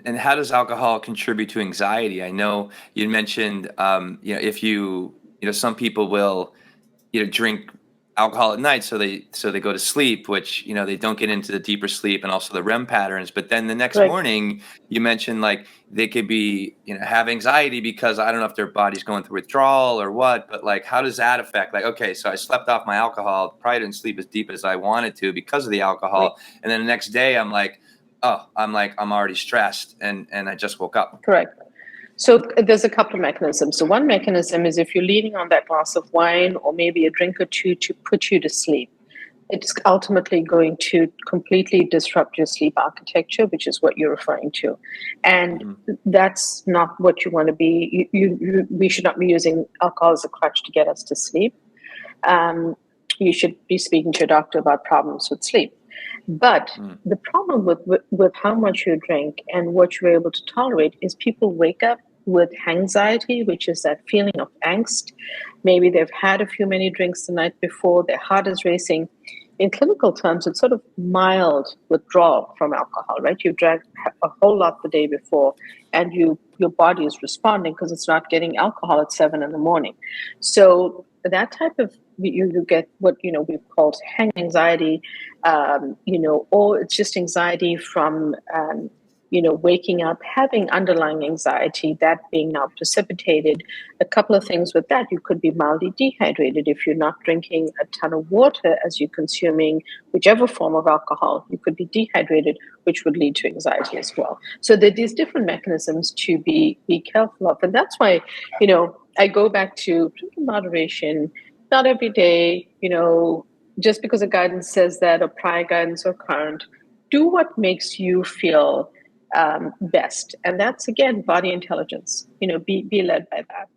And how does alcohol contribute to anxiety? I know you mentioned, if some people will, drink alcohol at night so they go to sleep, which they don't get into the deeper sleep and also the REM patterns. But then the next Right. morning, you mentioned like they could be have anxiety because I don't know if their body's going through withdrawal or what. But like, how does that affect? Like, okay, so I slept off my alcohol, probably didn't sleep as deep as I wanted to because of the Right. alcohol, and then the next day I'm like, oh, I'm already stressed and I just woke up. Correct. So there's a couple of mechanisms. So one mechanism is if you're leaning on that glass of wine or maybe a drink or two to put you to sleep, it's ultimately going to completely disrupt your sleep architecture, which is what you're referring to. And that's not what you want to be. We should not be using alcohol as a crutch to get us to sleep. Um, you should be speaking to your doctor about problems with sleep. But the problem with how much you drink and what you're able to tolerate is people wake up with anxiety, which is that feeling of angst. Maybe they've had a few many drinks the night before, their heart is racing. In clinical terms, it's sort of mild withdrawal from alcohol, right? You drank a whole lot the day before, and your body is responding because it's not getting alcohol at 7 in the morning. So that type of you get what we've called hang anxiety, or it's just anxiety from waking up, having underlying anxiety, that being now precipitated. A couple of things with that: you could be mildly dehydrated if you're not drinking a ton of water as you're consuming whichever form of alcohol. You could be dehydrated, which would lead to anxiety as well. So there are these different mechanisms to be careful of, and that's why I go back to drinking moderation. Not every day, just because a guidance says that, or prior guidance or current, do what makes you feel best. And that's, again, body intelligence. Be led by that.